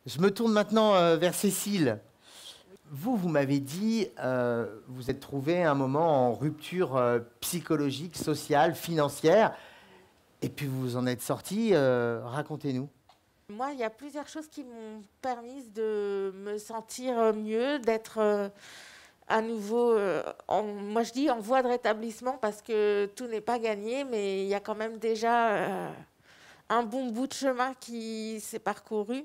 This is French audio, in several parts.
Je me tourne maintenant vers Cécile. Vous m'avez dit, vous êtes trouvé un moment en rupture psychologique, sociale, financière, et puis vous vous en êtes sorti. Racontez-nous. Moi, il y a plusieurs choses qui m'ont permis de me sentir mieux, d'être à nouveau, moi je dis en voie de rétablissement parce que tout n'est pas gagné, mais il y a quand même déjà un bon bout de chemin qui s'est parcouru.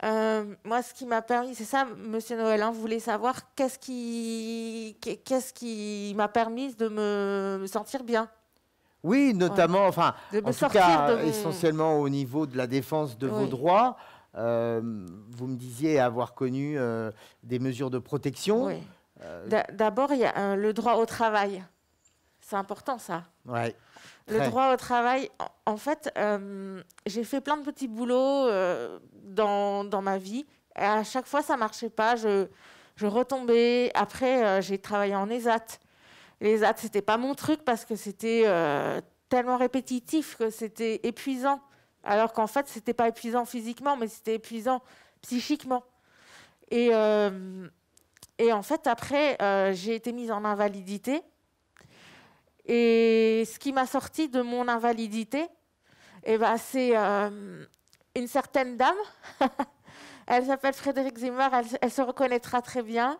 Moi, ce qui m'a permis, c'est ça, Monsieur Noël, vous voulez savoir qu'est-ce qui m'a permis de me sentir bien. Oui, Voilà. notamment, enfin, De me en tout sortir de cas, mon... essentiellement au niveau de la défense de vos Oui, droits. Vous me disiez avoir connu des mesures de protection. oui. D'abord, il y a le droit au travail. C'est important, ça. Ouais, Le très. droit au travail, en fait, j'ai fait plein de petits boulots dans ma vie. Et à chaque fois, ça marchait pas. Je retombais. Après, j'ai travaillé en ESAT. Les ESAT, c'était pas mon truc parce que c'était tellement répétitif que c'était épuisant. Alors qu'en fait, c'était pas épuisant physiquement, mais c'était épuisant psychiquement. Et, euh, et en fait, après, j'ai été mise en invalidité. Et ce qui m'a sorti de mon invalidité, eh ben, c'est une certaine dame. Elle s'appelle Frédéric Zimmer, elle se reconnaîtra très bien.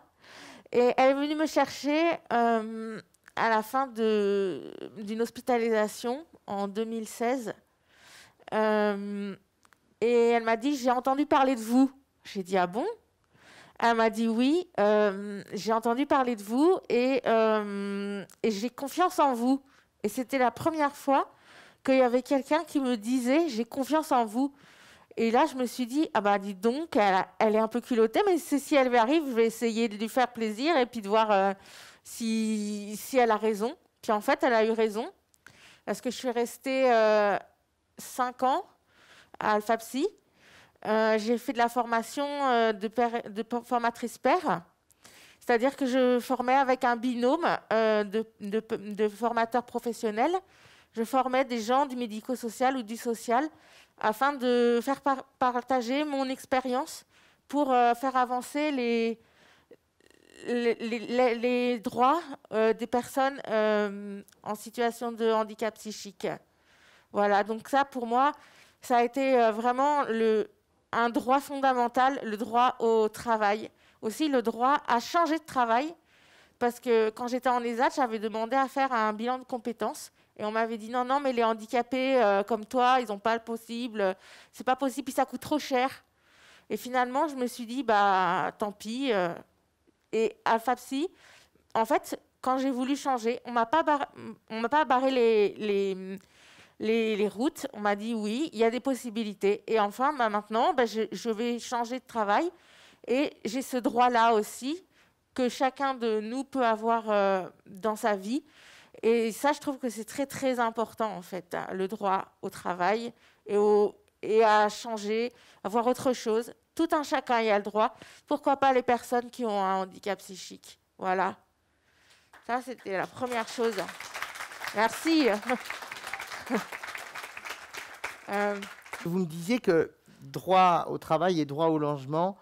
Et elle est venue me chercher à la fin d'une hospitalisation en 2016. Euh, et elle m'a dit, j'ai entendu parler de vous. J'ai dit, ah bon? Elle m'a dit, oui, j'ai entendu parler de vous et j'ai confiance en vous. Et c'était la première fois qu'il y avait quelqu'un qui me disait, j'ai confiance en vous. Et là, je me suis dit, ah bah dis donc, elle est un peu culottée, mais si elle arrive, je vais essayer de lui faire plaisir et puis de voir si elle a raison. Puis en fait, elle a eu raison, parce que je suis restée 5 ans à Alpha Psy. J'ai fait de la formation de formatrice pair, c'est-à-dire que je formais avec un binôme de formateurs professionnels. Je formais des gens du médico-social ou du social afin de faire partager mon expérience pour faire avancer les droits des personnes en situation de handicap psychique. Voilà, donc ça, pour moi, ça a été vraiment un droit fondamental, le droit au travail. Aussi, le droit à changer de travail, parce que quand j'étais en ESAT, j'avais demandé à faire un bilan de compétences. Et on m'avait dit non, non, mais les handicapés comme toi, ils n'ont pas le possible. C'est pas possible, puis ça coûte trop cher. Et finalement, je me suis dit, bah tant pis. Et Alpha Psy, en fait, quand j'ai voulu changer, on m'a pas barré les routes. On m'a dit oui, il y a des possibilités. Et enfin, bah, maintenant, bah, je vais changer de travail. Et j'ai ce droit-là aussi que chacun de nous peut avoir dans sa vie. Et ça, je trouve que c'est très, très important, en fait, hein, le droit au travail et à changer, à voir autre chose. Tout un chacun y a le droit. Pourquoi pas les personnes qui ont un handicap psychique? Voilà. Ça, c'était la première chose. Merci. Euh, Vous me disiez que droit au travail et droit au logement,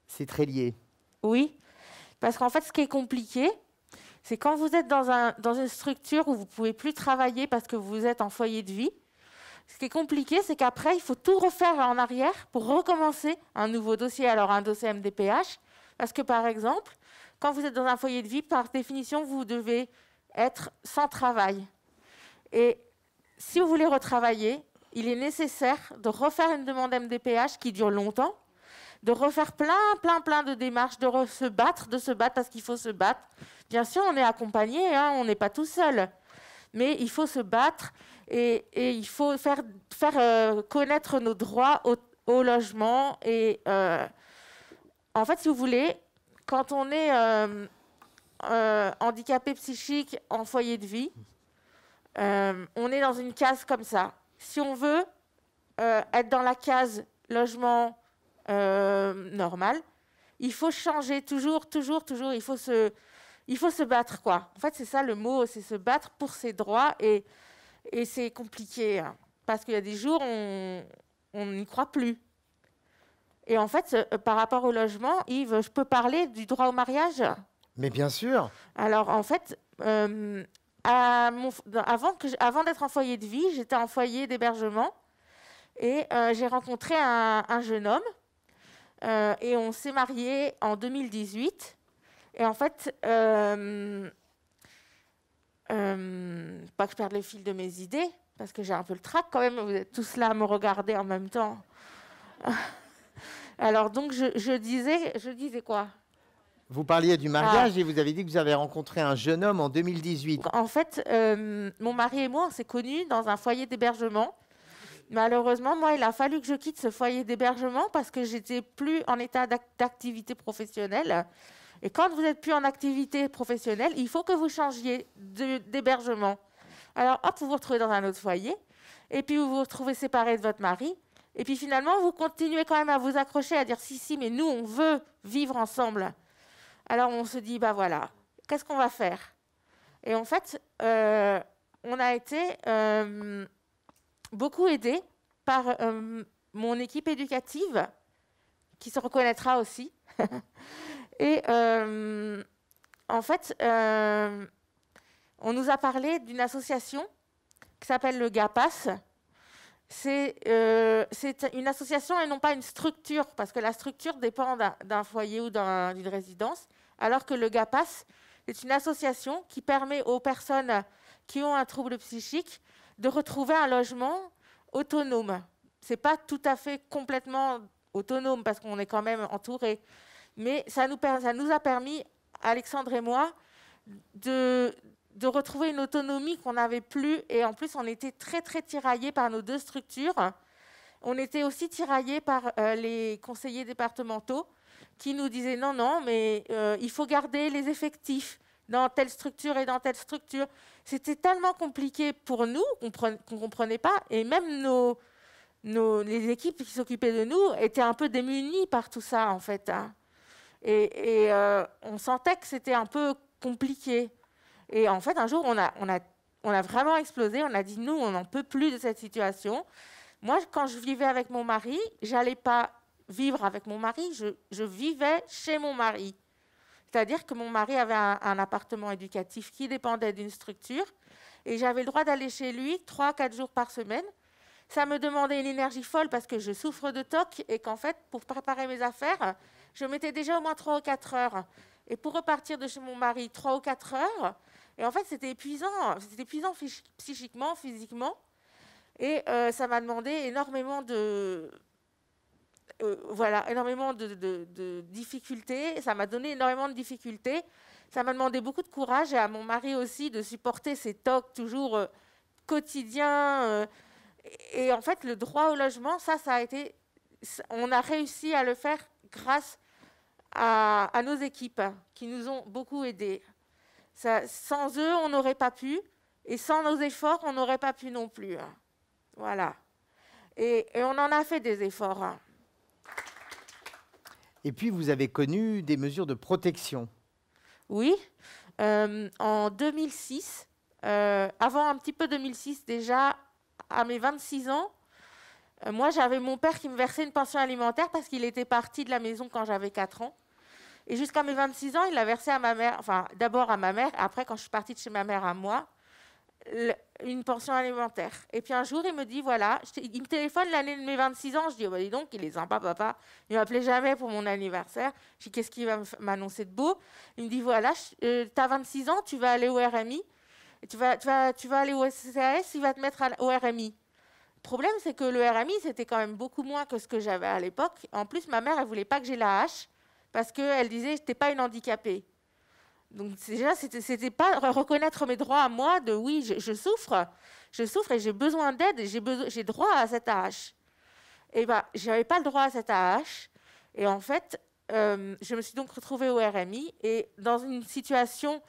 c'est très lié. oui, parce qu'en fait, ce qui est compliqué, c'est quand vous êtes dans une structure où vous ne pouvez plus travailler parce que vous êtes en foyer de vie. Ce qui est compliqué, c'est qu'après, il faut tout refaire en arrière pour recommencer un nouveau dossier, alors un dossier MDPH. Parce que, par exemple, quand vous êtes dans un foyer de vie, par définition, vous devez être sans travail. Et si vous voulez retravailler, il est nécessaire de refaire une demande MDPH qui dure longtemps, de refaire plein de démarches, de se battre parce qu'il faut se battre. Bien sûr, on est accompagné, hein, on n'est pas tout seul. Mais il faut se battre et il faut faire connaître nos droits au logement. Et en fait, si vous voulez, quand on est handicapé psychique en foyer de vie, on est dans une case comme ça. Si on veut être dans la case logement normal, il faut changer toujours. Il faut se battre, quoi. En fait, c'est ça le mot, c'est se battre pour ses droits et c'est compliqué, hein, parce qu'il y a des jours, on n'y croit plus. Et en fait, par rapport au logement, Yves, je peux parler du droit au mariage? Mais bien sûr. Alors, en fait, avant d'être en foyer de vie, j'étais en foyer d'hébergement et j'ai rencontré un jeune homme et on s'est mariés en 2018. Et en fait, pas que je perde le fil de mes idées, parce que j'ai un peu le trac quand même, vous êtes tous là à me regarder en même temps. Alors donc, je disais quoi? Vous parliez du mariage et vous avez dit que vous avez rencontré un jeune homme en 2018. En fait, mon mari et moi, on s'est connus dans un foyer d'hébergement. Malheureusement, moi, il a fallu que je quitte ce foyer d'hébergement parce que j'étais plus en état d'activité professionnelle. Et quand vous n'êtes plus en activité professionnelle, il faut que vous changiez d'hébergement. Alors, hop, vous vous retrouvez dans un autre foyer. Et puis, vous vous retrouvez séparés de votre mari. Et puis, finalement, vous continuez quand même à vous accrocher, à dire si, mais nous, on veut vivre ensemble. Alors, on se dit, bah voilà, qu'est-ce qu'on va faire? Et en fait, on a été beaucoup aidés par mon équipe éducative, qui se reconnaîtra aussi. Et en fait, on nous a parlé d'une association qui s'appelle le GAPAS. C'est une association et non pas une structure, parce que la structure dépend d'un foyer ou d'une résidence, alors que le GAPAS, c'est une association qui permet aux personnes qui ont un trouble psychique de retrouver un logement autonome. Ce n'est pas tout à fait complètement autonome, parce qu'on est quand même entouré. Mais ça nous a permis, Alexandre et moi, de retrouver une autonomie qu'on n'avait plus. Et en plus, on était très, très tiraillés par nos deux structures. On était aussi tiraillés par les conseillers départementaux qui nous disaient non, mais il faut garder les effectifs dans telle structure et dans telle structure. C'était tellement compliqué pour nous qu'on ne comprenait pas. Et même les équipes qui s'occupaient de nous étaient un peu démunies par tout ça, en fait. Hein. Et on sentait que c'était un peu compliqué. Et en fait, un jour, on a vraiment explosé. On a dit, nous, on n'en peut plus de cette situation. Moi, quand je vivais avec mon mari, je n'allais pas vivre avec mon mari, je vivais chez mon mari. C'est-à-dire que mon mari avait un appartement éducatif qui dépendait d'une structure et j'avais le droit d'aller chez lui 3-4 jours par semaine. Ça me demandait une énergie folle parce que je souffre de TOC et qu'en fait, pour préparer mes affaires, je mettais déjà au moins 3 ou 4 heures. Et pour repartir de chez mon mari, 3 ou 4 heures. Et en fait, c'était épuisant psychiquement, physiquement. Et ça m'a demandé énormément énormément de difficultés. Ça m'a donné énormément de difficultés. Ça m'a demandé beaucoup de courage et à mon mari aussi de supporter ces TOC toujours quotidiens. Et en fait, le droit au logement, ça a été... On a réussi à le faire grâce à nos équipes qui nous ont beaucoup aidés. Sans eux, on n'aurait pas pu. Et sans nos efforts, on n'aurait pas pu non plus. Voilà. Et on en a fait des efforts. Et puis, vous avez connu des mesures de protection. Oui. En 2006, avant un petit peu 2006 déjà, à mes 26 ans, moi, j'avais mon père qui me versait une pension alimentaire parce qu'il était parti de la maison quand j'avais 4 ans. Et jusqu'à mes 26 ans, il l'a versé à ma mère, enfin d'abord à ma mère, après quand je suis partie de chez ma mère à moi, une pension alimentaire. Et puis un jour, il me dit, voilà, il me téléphone l'année de mes 26 ans. Je dis, oh, bah, dis donc, il est sympa, papa. Il ne m'appelait jamais pour mon anniversaire. Je dis, qu'est-ce qu'il va m'annoncer de beau? Il me dit, voilà, tu as 26 ans, tu vas aller au RMI. Et tu vas aller au SCAS, il va te mettre au RMI. Le problème, c'est que le RMI, c'était quand même beaucoup moins que ce que j'avais à l'époque. En plus, ma mère, elle ne voulait pas que j'ai la hache parce qu'elle disait que je n'étais pas une handicapée. Donc déjà, c'était pas reconnaître mes droits à moi de oui, je souffre et j'ai besoin d'aide et j'ai droit à cette AH. Et bien, je n'avais pas le droit à cette AH. Et en fait, je me suis donc retrouvée au RMI et dans une situation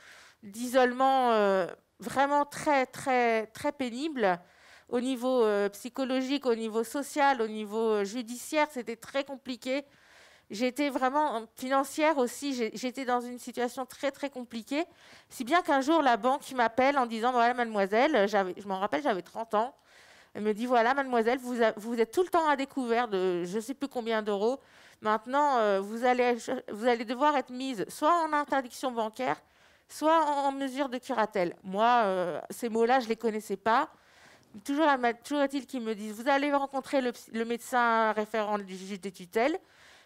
d'isolement vraiment très, très, très pénible au niveau psychologique, au niveau social, au niveau judiciaire, c'était très compliqué. J'étais vraiment financière aussi, j'étais dans une situation très, très compliquée. Si bien qu'un jour, la banque m'appelle en disant « Voilà, mademoiselle, je m'en rappelle, j'avais 30 ans. Elle me dit, voilà, mademoiselle, vous êtes tout le temps à découvert de je ne sais plus combien d'euros. Maintenant, vous allez devoir être mise soit en interdiction bancaire, soit en mesure de curatelle. Moi, ces mots-là, je ne les connaissais pas. Toujours est-il qu'ils me disent, vous allez rencontrer le médecin référent du juge des tutelles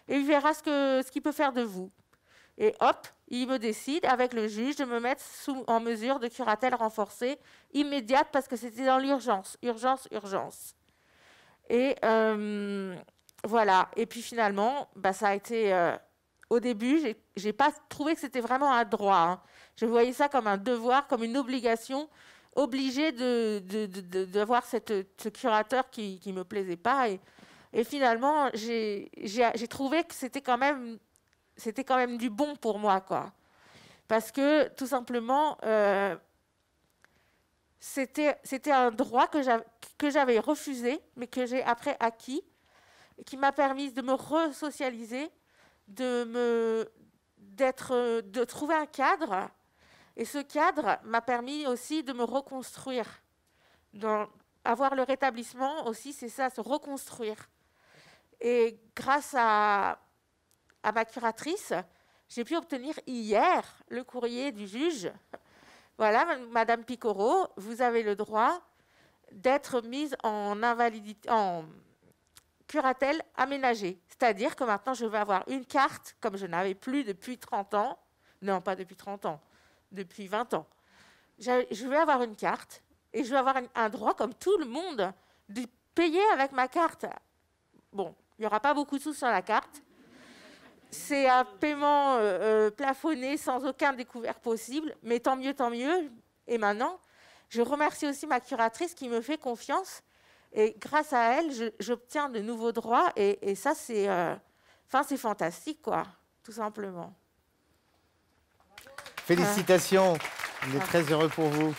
et il verra ce qu'il peut faire de vous. Et hop, il me décide, avec le juge, de me mettre en mesure de curatelle renforcée immédiate parce que c'était dans l'urgence. Urgence. Et voilà. Et puis finalement, ça a été... au début, je n'ai pas trouvé que c'était vraiment un droit. Hein. Je voyais ça comme un devoir, comme une obligation, obligée d'avoir ce curateur qui ne me plaisait pas. Et finalement, j'ai trouvé que c'était quand même du bon pour moi, quoi. Parce que, tout simplement, c'était un droit que j'avais refusé, mais que j'ai après acquis, qui m'a permis de me re-socialiser, de trouver un cadre. Et ce cadre m'a permis aussi de me reconstruire. Avoir le rétablissement aussi, c'est ça, se reconstruire. Et grâce à ma curatrice, j'ai pu obtenir hier le courrier du juge. Voilà, Madame Picoro, vous avez le droit d'être mise en curatelle aménagée. C'est-à-dire que maintenant, je vais avoir une carte, comme je n'avais plus depuis 30 ans. Non, pas depuis 30 ans, depuis 20 ans. Je vais avoir une carte et je vais avoir un droit, comme tout le monde, de payer avec ma carte. Bon, il n'y aura pas beaucoup de sous sur la carte. C'est un paiement plafonné, sans aucun découvert possible, mais tant mieux, tant mieux. Et maintenant, je remercie aussi ma curatrice qui me fait confiance. Et grâce à elle, j'obtiens de nouveaux droits. Et ça, c'est fantastique, quoi, tout simplement. Félicitations, on est très heureux pour vous.